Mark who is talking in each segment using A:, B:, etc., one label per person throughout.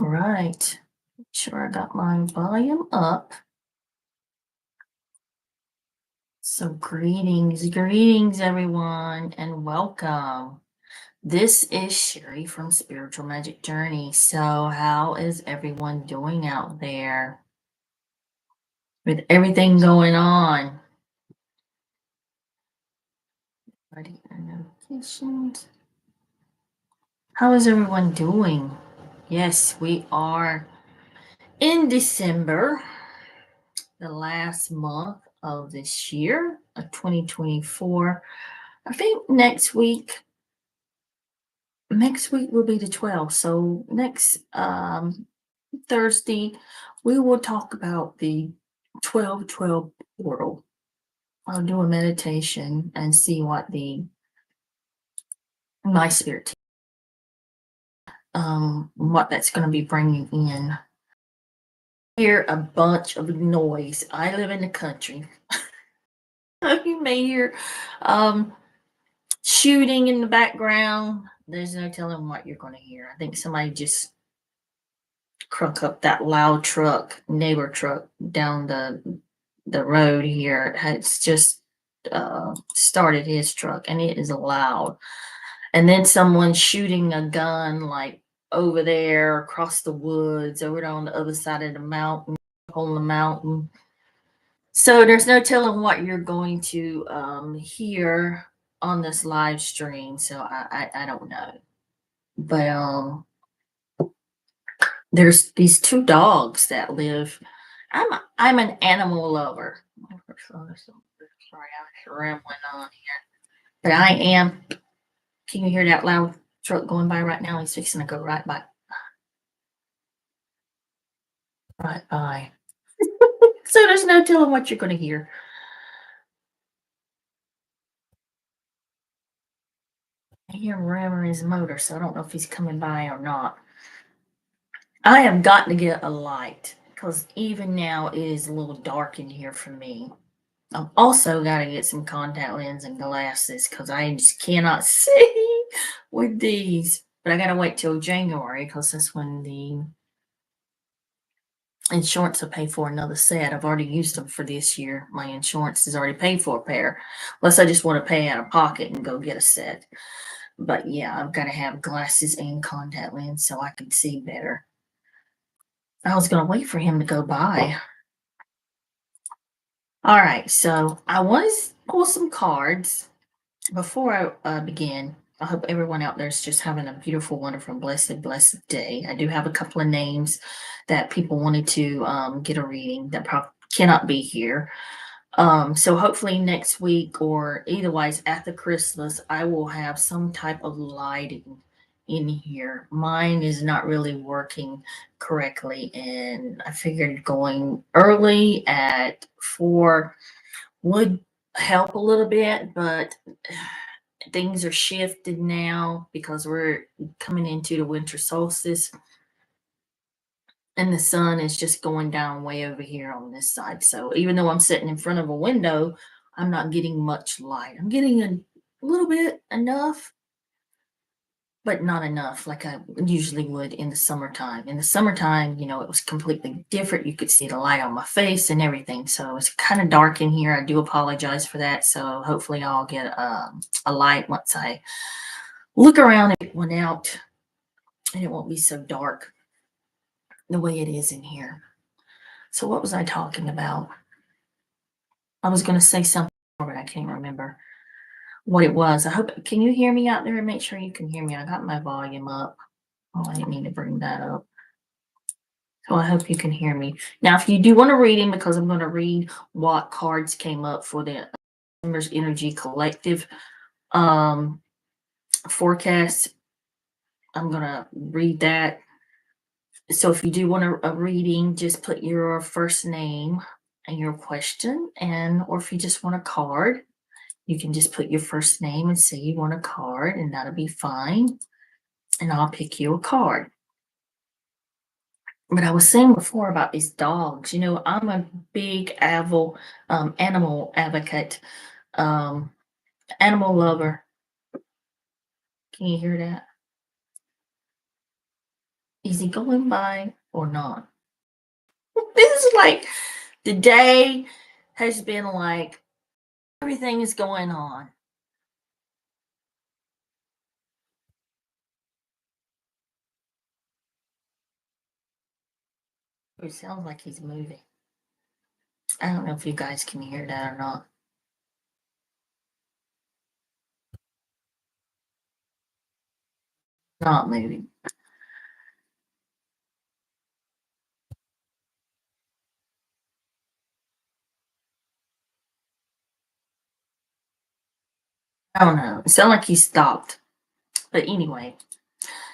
A: All right. Make sure I got my volume up. So greetings everyone, and welcome. This is Sherry from Spiritual Magic Journey. So how is everyone doing out there with everything going on? Ready for notifications. How is everyone doing? Yes, we are in December, the last month of this year of 2024. I think next week will be the 12th. So next Thursday, we will talk about the 12/12 portal. I'll do a meditation and see what my spirit what that's going to be bringing in. Hear a bunch of noise. I live in the country. You may hear shooting in the background. There's no telling what you're going to hear. I think somebody just crunk up that loud neighbor truck down the road here. It's just started his truck, and it is loud. And then someone shooting a gun like over there across the woods, over on the other side of the mountain, on the mountain. So there's no telling what you're going to hear on this live stream. So I don't know. But there's these two dogs that live. I'm an animal lover. Sorry, I was rambling on here. But I am. Can you hear that loud truck going by right now? He's fixing to go right by. Right by. So there's no telling what you're going to hear. I hear him ramming his motor, so I don't know if he's coming by or not. I have got to get a light because even now it is a little dark in here for me. I've also got to get some contact lens and glasses because I just cannot see with these. But I got to wait till January because that's when the insurance will pay for another set. I've already used them for this year. My insurance has already paid for a pair, unless I just want to pay out of pocket and go get a set. But yeah, I've got to have glasses and contact lens so I can see better. I was going to wait for him to go by. All right, so I want to pull some cards before I begin. I hope everyone out there is just having a beautiful, wonderful, blessed day. I do have a couple of names that people wanted to get a reading that probably cannot be here. So hopefully next week or eitherwise after Christmas, I will have some type of lighting in here. Mine is not really working correctly, and I figured going early at 4 would help a little bit, but things are shifted now because we're coming into the winter solstice, and the sun is just going down way over here on this side. So even though I'm sitting in front of a window, I'm not getting much light. I'm getting a little bit, enough, but not enough like I usually would in the summertime. In the summertime, it was completely different. You could see the light on my face and everything. So it's kind of dark in here. I do apologize for that. So hopefully I'll get a light once I look around and pick one out, and it won't be so dark the way it is in here. So what was I talking about? I was going to say something more, but I can't remember what it was. Can you hear me out there? Make sure you can hear me. I got my volume up. Oh, I didn't mean to bring that up. So I hope you can hear me. Now, if you do want a reading, because I'm going to read what cards came up for the Members Energy Collective forecast, I'm going to read that. So if you do want a reading, just put your first name and your question, or if you just want a card, you can just put your first name and say you want a card, and that'll be fine. And I'll pick you a card. But I was saying before about these dogs. I'm a big animal advocate, animal lover. Can you hear that? Is he going by or not? This is like the day has been like everything is going on. It sounds like he's moving. I don't know if you guys can hear that or not. Not moving. I don't know. It sounded like he stopped. But anyway,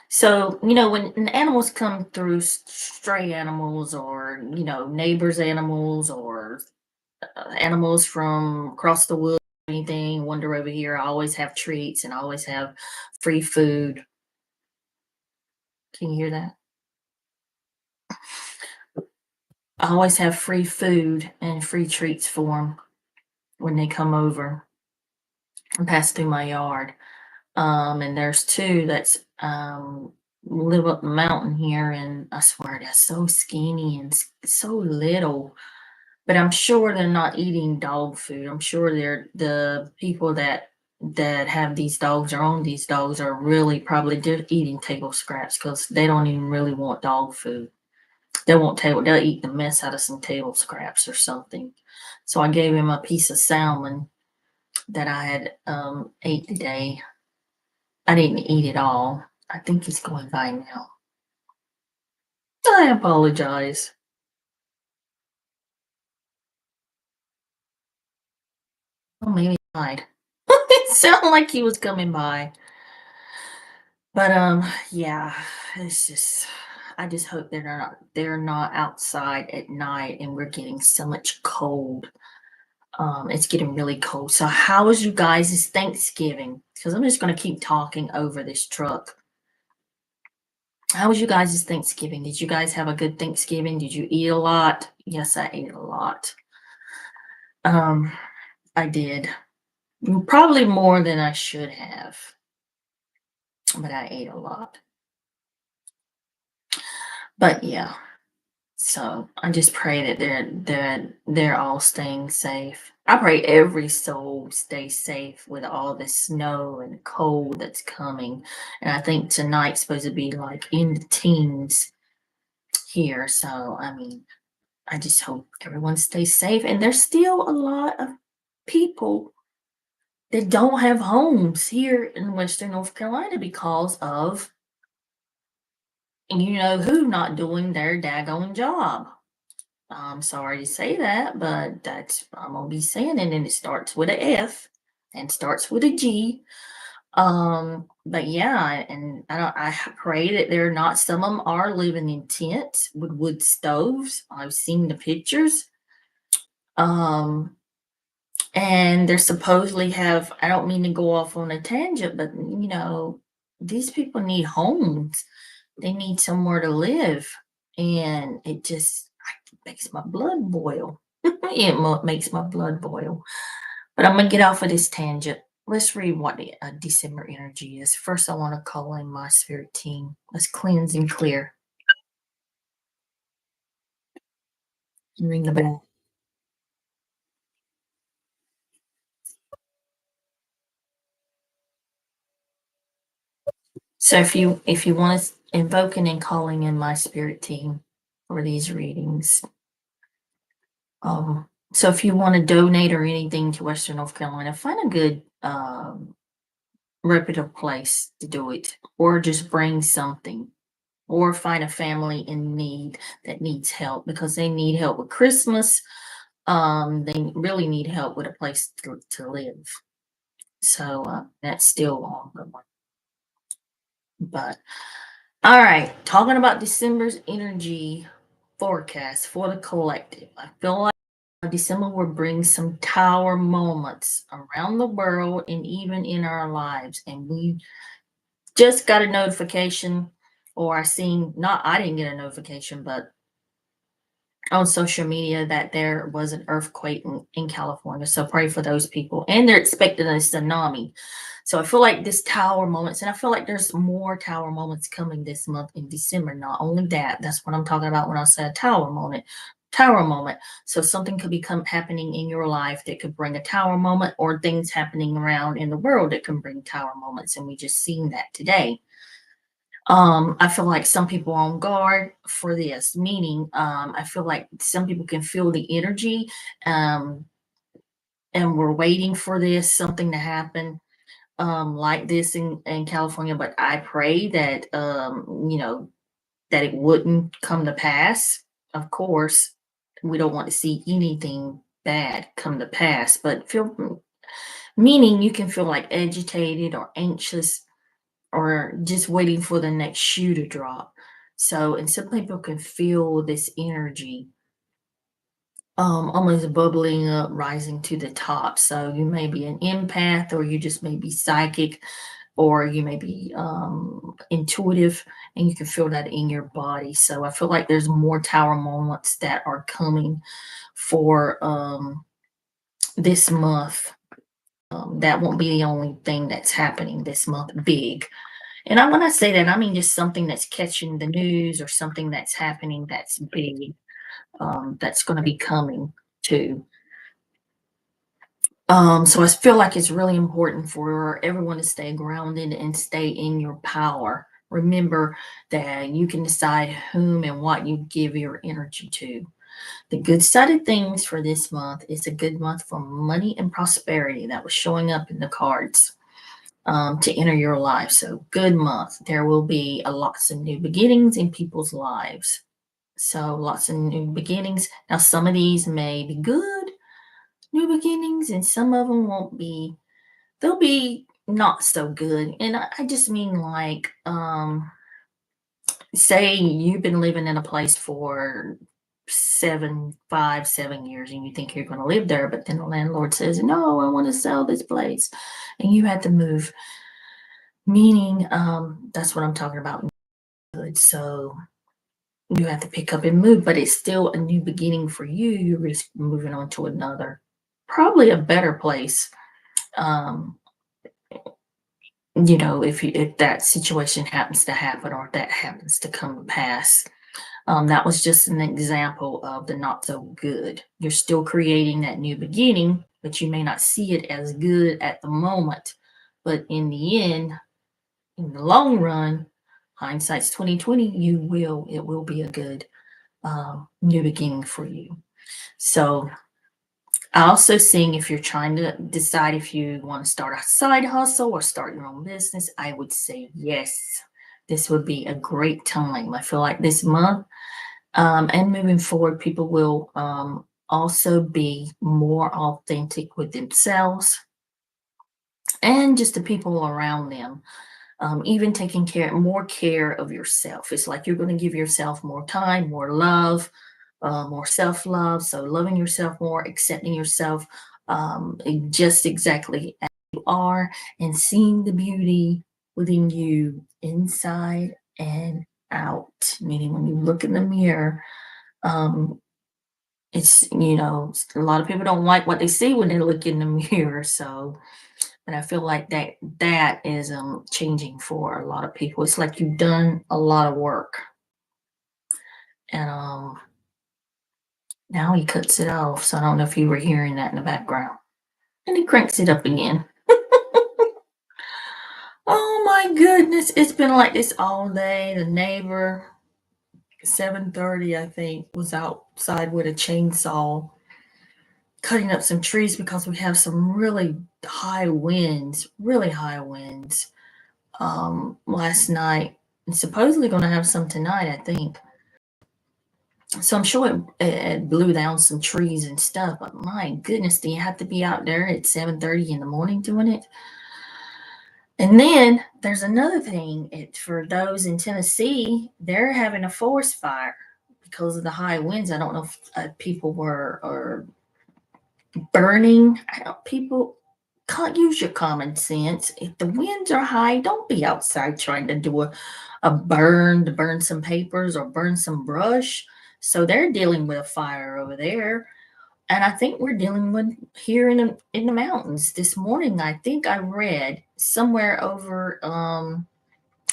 A: so when animals come through, stray animals or neighbors' animals or animals from across the woods, anything wander over here, I always have treats and I always have free food. Can you hear that? I always have free food and free treats for them when they come over and pass through my yard. And there's two that's live up the mountain here, and I swear they're so skinny and so little. But I'm sure they're not eating dog food. I'm sure they're the people that have these dogs or own these dogs are really probably just eating table scraps because they don't even really want dog food. They'll eat the mess out of some table scraps or something. So I gave him a piece of salmon that I had ate today. I didn't eat it all. I think he's going by now. I apologize. Oh, maybe he died. It sounded like he was coming by. But yeah, it's just I just hope they're not outside at night and we're getting so much cold. It's getting really cold. So how was you guys' Thanksgiving? Because I'm just gonna keep talking over this truck. How was you guys' Thanksgiving? Did you guys have a good Thanksgiving? Did you eat a lot? Yes, I ate a lot. Um, I did. Probably more than I should have, but I ate a lot. But yeah, so I just pray that they're all staying safe. I pray every soul stays safe with all the snow and cold that's coming. And I think tonight's supposed to be like in the teens here. So I mean, I just hope everyone stays safe. And there's still a lot of people that don't have homes here in Western North Carolina because of who not doing their daggone job. I'm sorry to say that, but that's I'm gonna be saying it, and it starts with a F and starts with a G. But yeah, and I pray that they're not. Some of them are living in tents with wood stoves. I've seen the pictures. Um, and they're supposedly have. I don't mean to go off on a tangent, but these people need homes. They need somewhere to live, and it just makes my blood boil. Makes my blood boil. But I'm gonna get off of this tangent. Let's read what the December energy is. First, I want to call in my spirit team. Let's cleanse and clear. Ring the bell. So if you want to invoking and calling in my spirit team for these readings, so if you want to donate or anything to Western North Carolina, find a good reputable place to do it, or just bring something, or find a family in need that needs help because they need help with Christmas. They really need help with a place to live. So that's still ongoing. But all right, talking about December's energy forecast for the collective. I feel like December will bring some tower moments around the world and even in our lives. And we just got a notification, or I didn't get a notification, but on social media that there was an earthquake in California. So pray for those people. And they're expecting a tsunami. So I feel like this tower moments, and I feel like there's more tower moments coming this month in December. Not only that, that's what I'm talking about when I said tower moment. Tower moment. So something could become happening in your life that could bring a tower moment, or things happening around in the world that can bring tower moments. And we just seen that today. I feel like some people are on guard for this, meaning I feel like some people can feel the energy, um, and we're waiting for this something to happen like this in California. But I pray that that it wouldn't come to pass. Of course, we don't want to see anything bad come to pass, but feel meaning you can feel like agitated or anxious or just waiting for the next shoe to drop. So, and some people can feel this energy almost bubbling up, rising to the top. So you may be an empath, or you just may be psychic, or you may be intuitive, and you can feel that in your body. So I feel like there's more tower moments that are coming for this month. That won't be the only thing that's happening this month big. And when I say that, I mean just something that's catching the news, or something that's happening that's big, that's going to be coming too. So I feel like it's really important for everyone to stay grounded and stay in your power. Remember that you can decide whom and what you give your energy to. The good side of things for this month is a good month for money and prosperity that was showing up in the cards to enter your life. So, good month. There will be lots of new beginnings in people's lives. So, lots of new beginnings. Now, some of these may be good new beginnings, and some of them won't be, they'll be not so good. And I just mean like, say you've been living in a place for 7 years, and you think you're going to live there, but then the landlord says, no, I want to sell this place, and you had to move. Meaning, that's what I'm talking about. Good. So you have to pick up and move, but it's still a new beginning for you. You're just moving on to another, probably a better place. Um, if that situation happens to happen, or if that happens to come to pass. That was just an example of the not so good. You're still creating that new beginning, but you may not see it as good at the moment. But in the end, in the long run, hindsight's 2020, it will be a good new beginning for you. So I also seeing, if you're trying to decide if you want to start a side hustle or start your own business, I would say yes. This would be a great time. I feel like this month, and moving forward, people will also be more authentic with themselves and just the people around them. Even taking more care of yourself. It's like you're going to give yourself more time, more love, more self love. So, loving yourself more, accepting yourself just exactly as you are, and seeing the beauty within you inside and out. Meaning, when you look in the mirror, um, a lot of people don't like what they see when they look in the mirror. So, but I feel like that is changing for a lot of people. It's like you've done a lot of work, and now he cuts it off. So I don't know if you were hearing that in the background. And he cranks it up again. Oh my goodness, it's been like this all day. The neighbor, 7:30, I think, was outside with a chainsaw cutting up some trees because we have some really high winds last night. And supposedly going to have some tonight, I think. So I'm sure it blew down some trees and stuff. But my goodness, do you have to be out there at 7:30 in the morning doing it? And then there's another thing. For those in Tennessee, they're having a forest fire because of the high winds. I don't know if people were burning. People can't use your common sense. If the winds are high, don't be outside trying to do a burn, to burn some papers or burn some brush. So they're dealing with a fire over there. And I think we're dealing with here in the mountains. This morning, I think I read somewhere over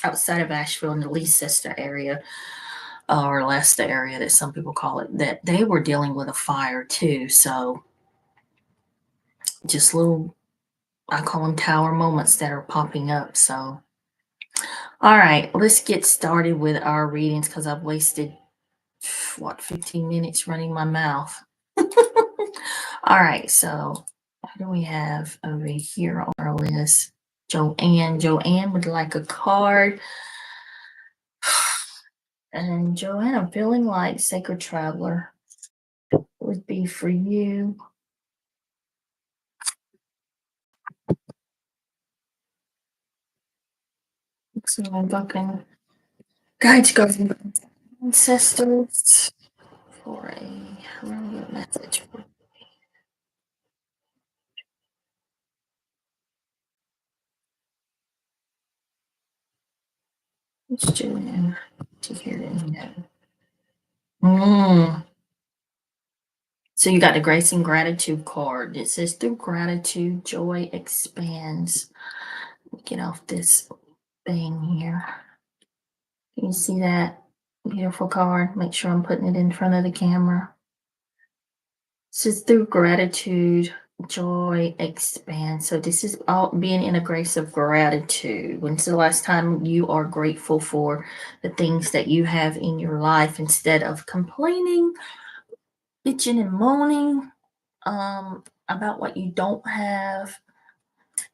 A: outside of Asheville in the Leicester area, or Leicester area that some people call it, that they were dealing with a fire too. So just little, I call them tower moments that are popping up. So, all right, let's get started with our readings because I've wasted, what, 15 minutes running my mouth. All right, so what do we have over here on our list? Joanne. Joanne would like a card. And Joanne, I'm feeling like Sacred Traveler would be for you. So I'm looking. Guides, guardians, ancestors for a relevant message. What's Joanne to hear it? So you got the grace and gratitude card. It says through gratitude, joy expands. Get off this thing here. Can you see that beautiful card? Make sure I'm putting it in front of the camera. It says through gratitude, joy expands. So this is all being in a grace of gratitude. When's the last time you are grateful for the things that you have in your life instead of complaining, bitching and moaning about what you don't have?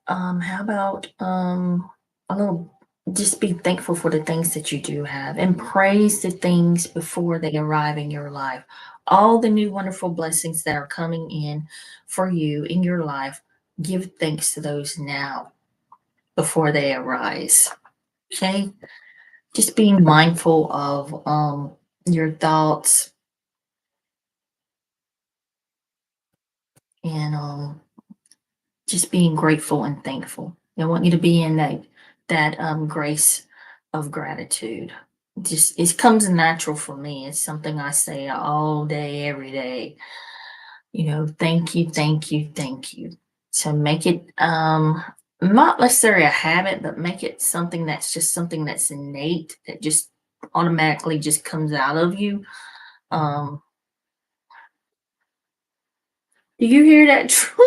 A: How about a little, just be thankful for the things that you do have and praise the things before they arrive in your life. All the new wonderful blessings that are coming in for you in your life, give thanks to those now before they arise. Okay? Just being mindful of your thoughts and just being grateful and thankful. I want you to be in that grace of gratitude. Just it comes natural for me. It's something I say all day, every day. Thank you, thank you, thank you. So make it not necessarily a habit, but make it something that's just something that's innate that just automatically just comes out of you. Um, do you hear that truck?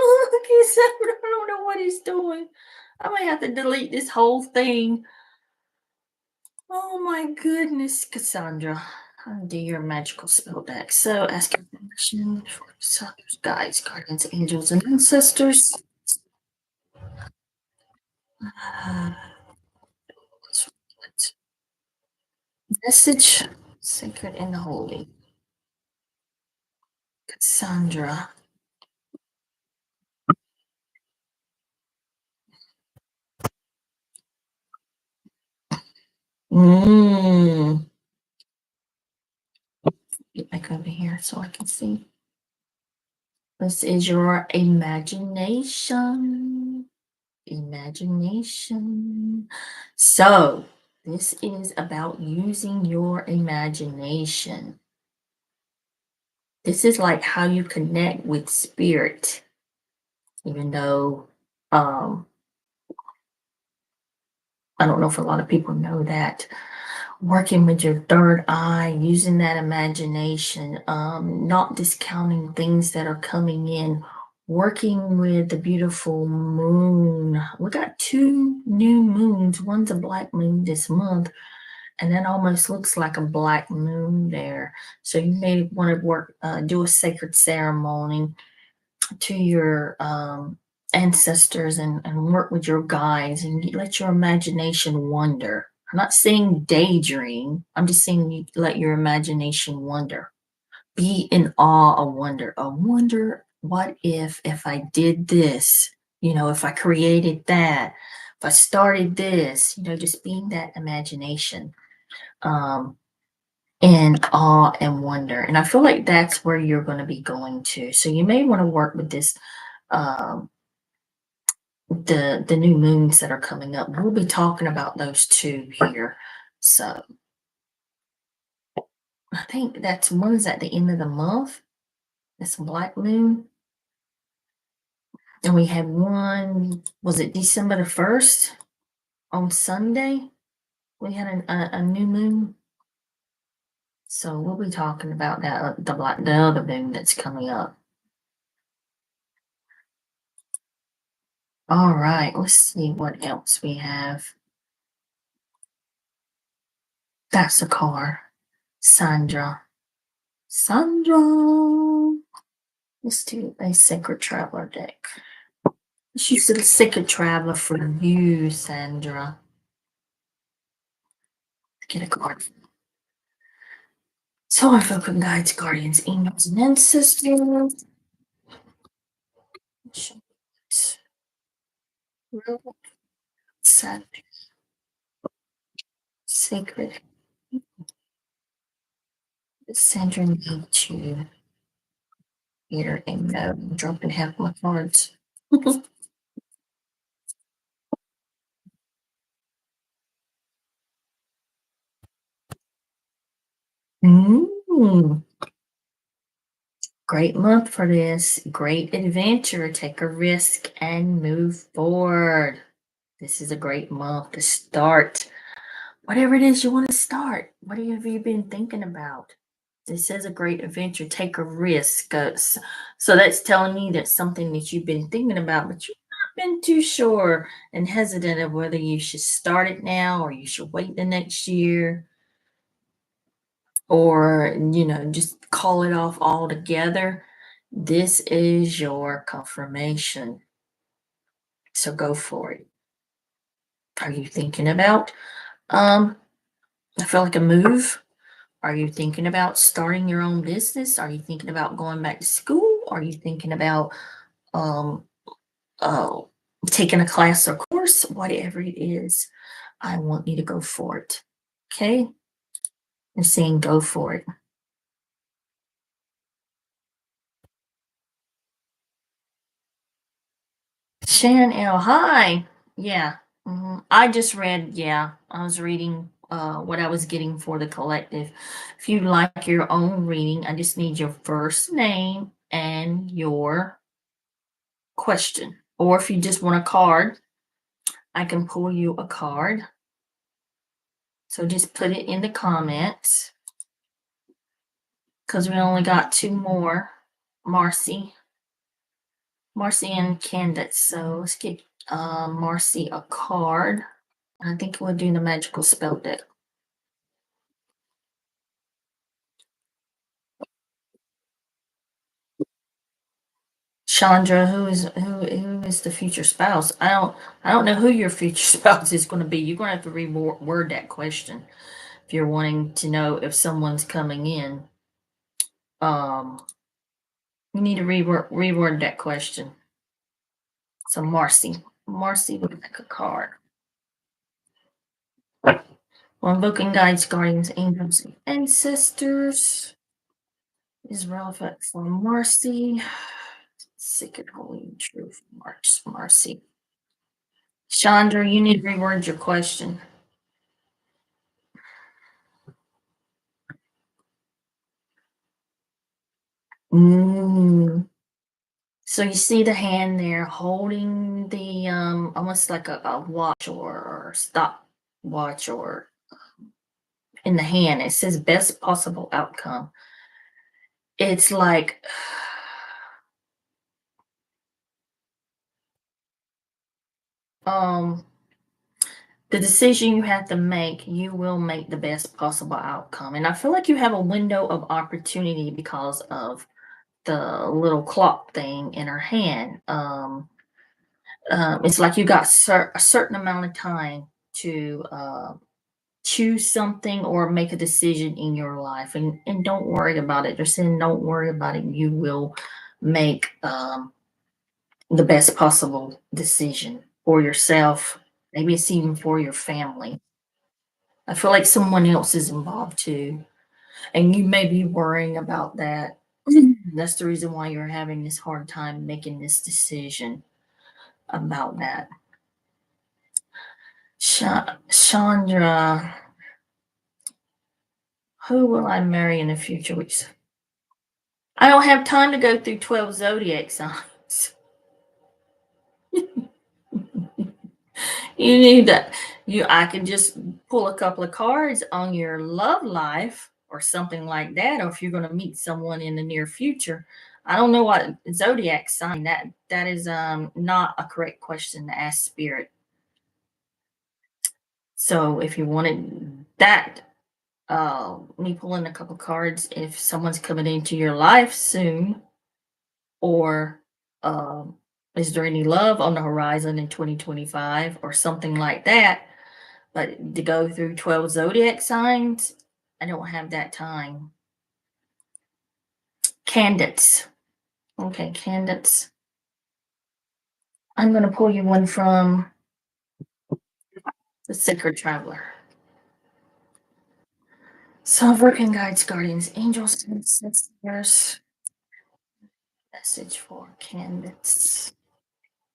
A: He said, I don't know what he's doing. I might have to delete this whole thing. Oh my goodness, Cassandra. Do your magical spell deck. So ask your permission for yourselves, guides, guardians, angels, and ancestors. Uh, Message sacred and holy. Cassandra. Mm. Get back over here so I can see. This is your imagination. Imagination. So, this is about using your imagination. This is like how you connect with spirit, even though I don't know if a lot of people know that. Working with your third eye, using that imagination, not discounting things that are coming in, working with the beautiful moon. We got two new moons. One's a black moon this month, and that almost looks like a black moon there. So you may want to do a sacred ceremony to your ancestors and work with your guides and let your imagination wander. I'm not saying daydream. I'm just saying you let your imagination wander. Be in awe of wonder. A wonder, what if I did this? If I created that, if I started this, just being that imagination. And awe and wonder. And I feel like that's where you're going to be going to. So you may want to work with this um, the new moons that are coming up. We'll be talking about those two here. So I think that's one's at the end of the month. That's a black moon. And we had one, was it December the 1st on Sunday? We had a new moon. So we'll be talking about that, the other moon that's coming up. All right, let's see what else we have. That's a car. Sandra. Sandra. Let's do a Sacred Traveler deck. Let's use the Sacred Traveler for you, Sandra. Get a card. So our Vulcan guides, guardians, angels, and ancestors. Saturday. Sacred. Sandra needs you here and I'm dropping half my cards. Mm. Great month for this. Great adventure. Take a risk and move forward. This is a great month to start whatever it is you want to start. What have you been thinking about? This is a great adventure. Take a risk. So that's telling me that something that you've been thinking about, but you've not been too sure and hesitant of whether you should start it now or you should wait the next year or, just call it off altogether. This is your confirmation. So go for it. Are you thinking about, I feel like a move? Are you thinking about starting your own business? Are you thinking about going back to school? Are you thinking about um, uh, taking a class or course? Whatever it is, I want you to go for it. Okay? I'm saying go for it. Shan L. Hi. Yeah. I just read, I was reading what I was getting for the collective. If you like your own reading, I just need your first name and your question. Or if you just want a card, I can pull you a card. So just put it in the comments because we only got two more. Marcy and Candace. So let's get Marcy a card. I think we'll do the magical spell deck. Chandra, who is the future spouse? I don't know who your future spouse is going to be. You're going to have to reword that question if you're wanting to know if someone's coming in. You need to reword that question. So Marcy would like a card. On booking guides, guardians, angels, and ancestors is relevant for Marcy. Sacred, holy, and true for Marcy. Chandra, you need to reword your question. So you see the hand there holding the almost like a watch or stop watch or in the hand. It says best possible outcome. It's like the decision you have to make, you will make the best possible outcome. And I feel like you have a window of opportunity because of the little clock thing in her hand. It's like you got a certain amount of time to choose something or make a decision in your life, and don't worry about it. They're saying don't worry about it. You will make the best possible decision for yourself. Maybe it's even for your family. I feel like someone else is involved too, and you may be worrying about that. That's the reason why you're having this hard time making this decision about that. Chandra, Who will I marry in the future? Which I don't have time to go through 12 zodiac signs. You need that. I can just pull a couple of cards on your love life or something like that, or if you're going to meet someone in the near future. I don't know what zodiac sign that is not a correct question to ask spirit. So if you wanted that, me pulling a couple cards if someone's coming into your life soon, or is there any love on the horizon in 2025 or something like that. But to go through 12 zodiac signs, I don't have that time. Candidates. Okay, candidates. I'm going to pull you one from the Sacred Traveler. Sovereign guides, guardians, angels, and sisters. Message for candidates.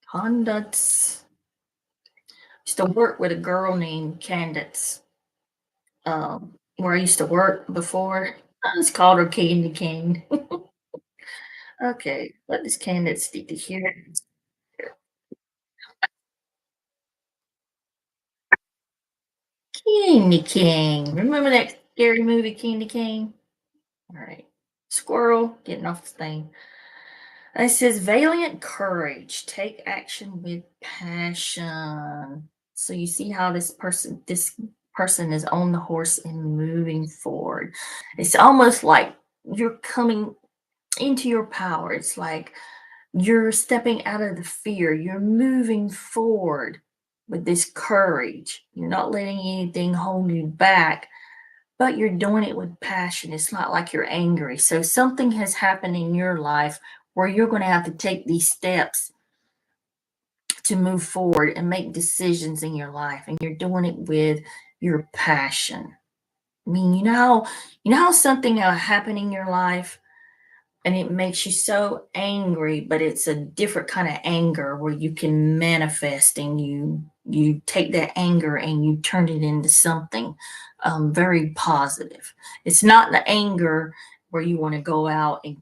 A: Conducts. Used to work with a girl named Candace, where I used to work before. I just called her Candy Cane. Okay, what does Candace need to hear? Candy King. Remember that scary movie, Candy King? All right. Squirrel getting off the thing. It says valiant courage. Take action with passion. So you see how this person is on the horse and moving forward. It's almost like you're coming into your power. It's like you're stepping out of the fear. You're moving forward with this courage. You're not letting anything hold you back, but you're doing it with passion. It's not like you're angry. So something has happened in your life where you're going to have to take these steps to move forward and make decisions in your life, and you're doing it with your passion. I mean, you know how something happened in your life and it makes you so angry, but it's a different kind of anger where you can manifest, and you take that anger and you turn it into something very positive. It's not the anger where you want to go out and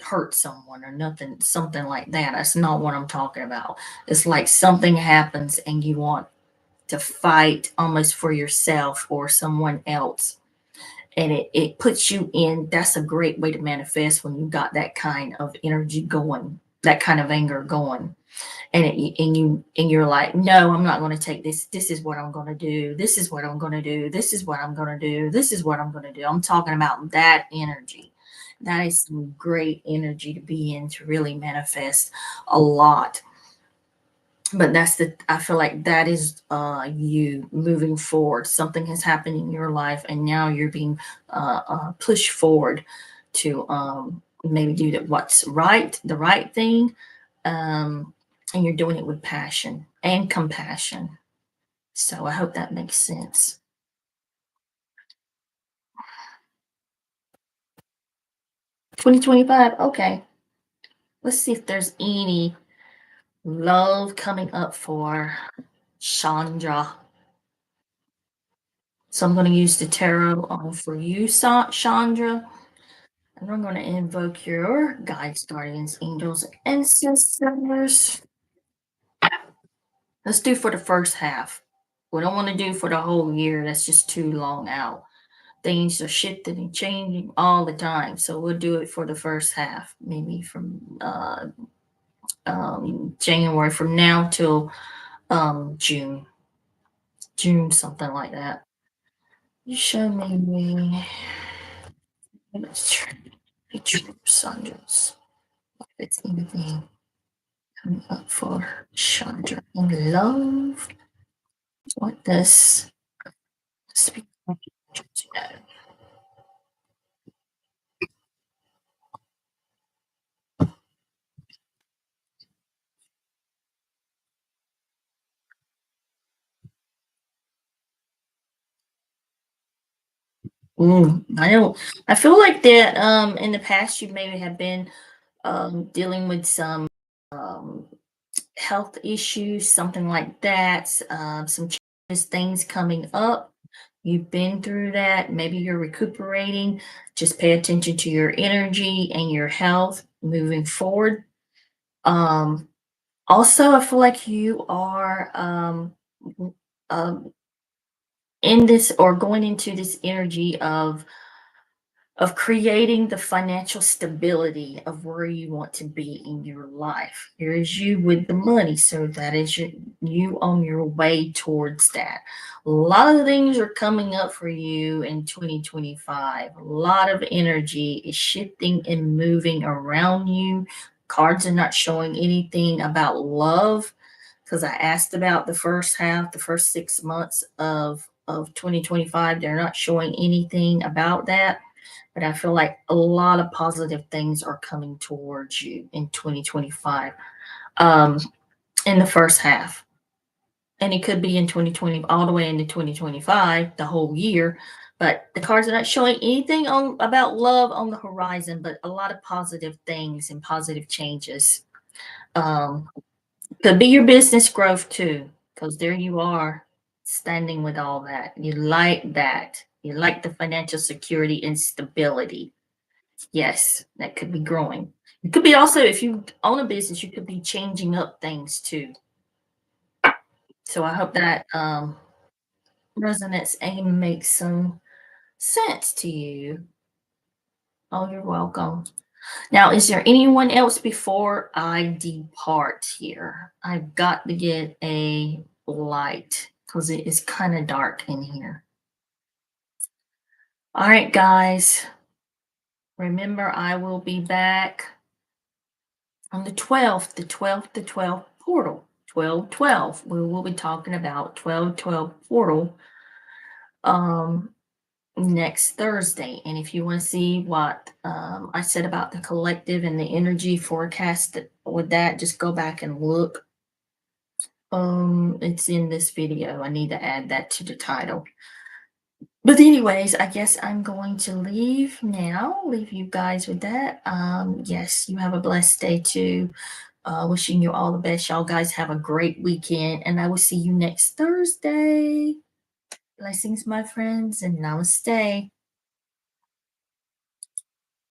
A: hurt someone or nothing, something like that. That's not what I'm talking about. It's like something happens and you want to fight almost for yourself or someone else, and it puts you in. That's a great way to manifest when you got that kind of energy going, that kind of anger going. And you're like, no, I'm not going to take this is what I'm going to do, this is what I'm going to do, this is what I'm going to do, this is what I'm going to do. I'm talking about that energy. That is some great energy to be in, to really manifest a lot. But I feel like that is you moving forward. Something has happened in your life and now you're being pushed forward to maybe do what's right, the right thing. And you're doing it with passion and compassion. So I hope that makes sense. 2025. Okay, let's see if there's any love coming up for Chandra. So I'm going to use the tarot for you, Chandra. And I'm going to invoke your guides, guardians, angels, and sisters. Let's do for the first half. We don't want to do for the whole year. That's just too long out. Things are shifting and changing all the time. So we'll do it for the first half, maybe from January, from now till June, something like that. You show me. Let's try Sandras. If it's anything coming up for Chandra in love. What does speak know? I don't. I feel like that. In the past, you maybe have been dealing with some um health issues, something like that. Some changes, things coming up. You've been through that. Maybe you're recuperating. Just pay attention to your energy and your health moving forward. Um, Also, I feel like you are um, in this or going into this energy of creating the financial stability of where you want to be in your life. Here is you with the money, so that is you on your way towards that. A lot of things are coming up for you in 2025. A lot of energy is shifting and moving around you. Cards are not showing anything about love because I asked about the first half, the first 6 months of 2025. They're not showing anything about that, but I feel like a lot of positive things are coming towards you in 2025, um, in the first half. And it could be in 2020, all the way into 2025, the whole year. But the cards are not showing anything on about love on the horizon, but a lot of positive things and positive changes. Um, could be your business growth too, because there you are standing with all that. You like that. You like the financial security and stability. Yes, that could be growing. It could be also, if you own a business, you could be changing up things too. So I hope that resonates and makes some sense to you. Oh, you're welcome. Now, is there anyone else before I depart here? I've got to get a light because it is kind of dark in here. All right, guys. Remember, I will be back on the 12th, the 12th portal, 1212. We will be talking about 1212 portal next Thursday. And if you want to see what I said about the collective and the energy forecast with that, just go back and look. It's in this video. I need to add that to the title. But anyways, I guess I'm going to leave now. Leave you guys with that. Yes, you have a blessed day too. Wishing you all the best. Y'all guys have a great weekend, and I will see you next Thursday. Blessings, my friends, and namaste.